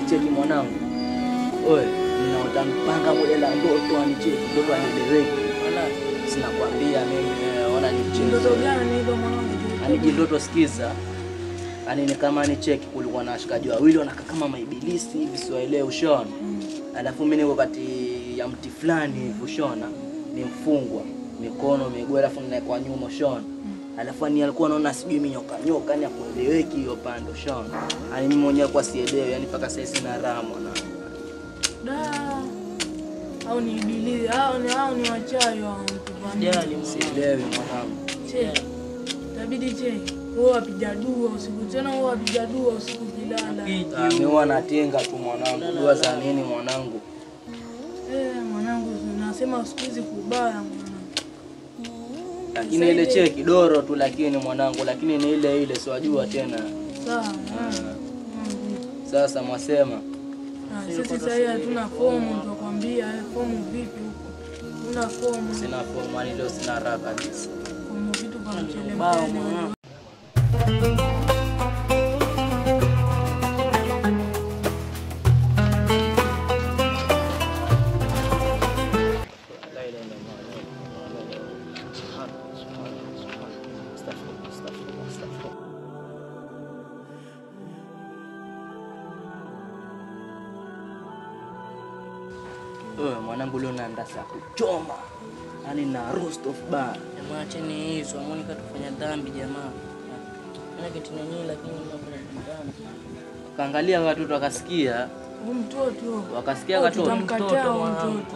Cheki mwanangu. Oe, ninaotampanga moja la ndoto anicheki, ndoto anieleweke. Wala sina kuambia mimi ona ni cheki. Ndoto gani hizo mwanangu? Ani ndoto sikiza. Ani ni kama ni cheki kulikuwa na washikaji wawili wanakaa kama maibilisi hivi siwaelewi ushona. Alafu mimi niko kati ya mti fulani hivi ushona, ni mfungwa, mikono miguu alafu ninaekwa nyuma ushona. Alafu ani alikuwa anaona sijui mimi nyoka yani akueleweki hiyo pande ushona. Ani mimi mwenyewe kwa sielewi yani paka sasa sina raha mwanangu. Da. Au ni ibilisi, au ni wachawi wao Jali sielewi mwanangu. Che. Tabidi che. Wewe wapiga dua usiku tena wewe wapiga dua usiku kilala. Mimi wanatenga tu mwanangu. Dua za nini mwanangu? Mwanangu nasema siku hizi kubaya mwanangu. Lakini ile cheki doro tu lakini mwanangu, lakini ni ile ile siwajua tena. Sawa. Sasa mwasema. Sisi sasa hatuna fomu tukwambia fomu vipi huko? Una fomu? Sina fomu, ani leo sina raha kabisa. Fomu vitu kwa mchele mbao. Mwanangu leo naenda saa kuchoma. Yaani na roast of bar. Jamaa acheni hizo, amoni katufanya dhambi jamaa. Ana kitu nini lakini mnafanya dhambi. Kaangalia watoto wakasikia. Mtoto. Wakasikia watoto mtoto.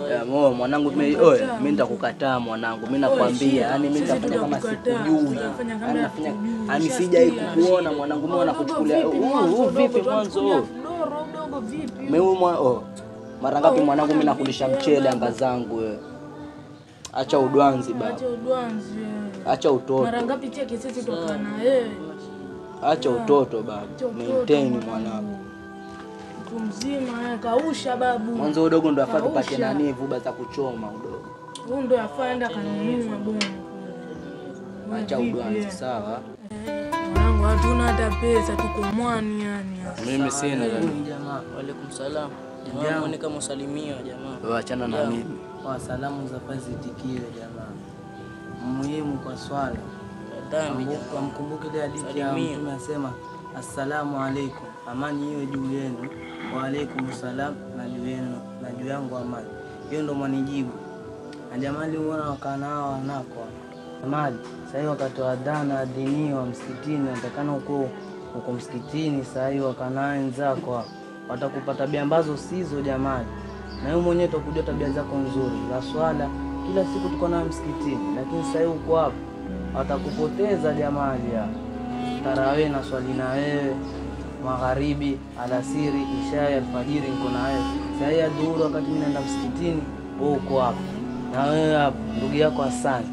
Ya mwanangu mimi nitakukataa mwanangu. Mimi nakwambia, yani mimi nitafanya kama sikujui. Ani sijai kukuona mwanangu, mimi nakuchukulia. Vipi mwanzo? Mimi mara ngapi mwanangu mimi nakulisha mchele anga zangu wewe. Acha udwanzi baba. Acha udwanzi. Acha utoto. Mara ngapi cheki sisi tokana yeye. Acha utoto baba. Maintain mwanangu. Mtu mzima kausha babu. Mwanzo udogo ndo afaa tupate nani vuba za kuchoma udogo. Huyo ndo afaenda kanunua bomu. Acha udwanzi sawa. Mwanangu hatuna hata pesa tuko mwani yani. Mimi sina jamaa. Waalaikum salaam. Jamaa mbona kama usalimia jamaa? Achana na mimi. Kwa salamu za fazi tikiwe jamaa. Muhimu kwa swala. Dhambi jamaa. Mkumbuke ile hadithi ya Mtume anasema assalamu alaykum. Amani iwe juu yenu. Wa alaykum salam na juu yenu na juu yangu amani. Hiyo ndo mwanijibu. Na jamaa aliona wakana hao wanako. Amani, sasa wakati wa adhana dini wa msikitini natakana uko msikitini sasa hiyo wakana wenzako watakupa tabia ambazo sizo jamani. Na wewe mwenyewe utakujua tabia zako nzuri. La swala kila siku tuko na msikitini lakini sasa uko hapo watakupoteza jamani ya. Tarawih na swali na wewe magharibi, alasiri, isha, alfajiri niko na wewe. Sasa ya dhuhuri wakati mimi naenda msikitini, wewe uko hapa. Na wewe hapa ndugu yako Hassan.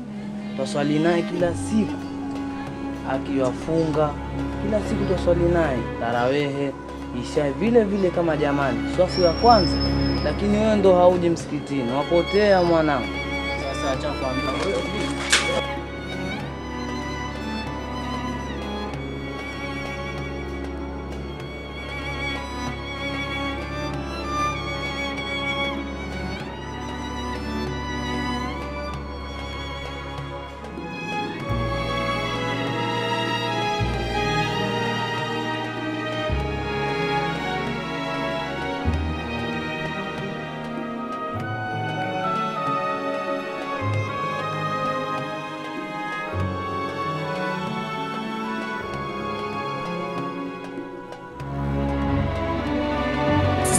Twaswali naye kila siku. Akiwafunga kila siku twaswali naye tarawehe, isha vile vile kama jamani. Swafu ya kwanza, lakini wewe ndo hauji msikitini. Wapotea mwanangu. Sasa acha kuambia wewe.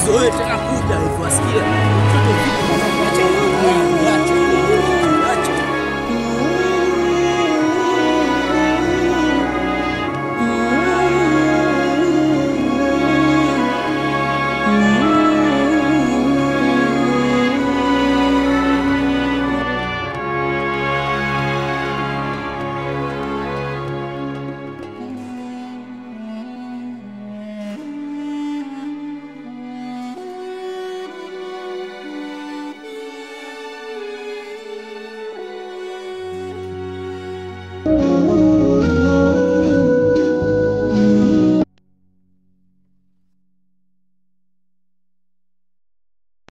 Zoe tena kuja hivyo asikia. Mtoto vipi?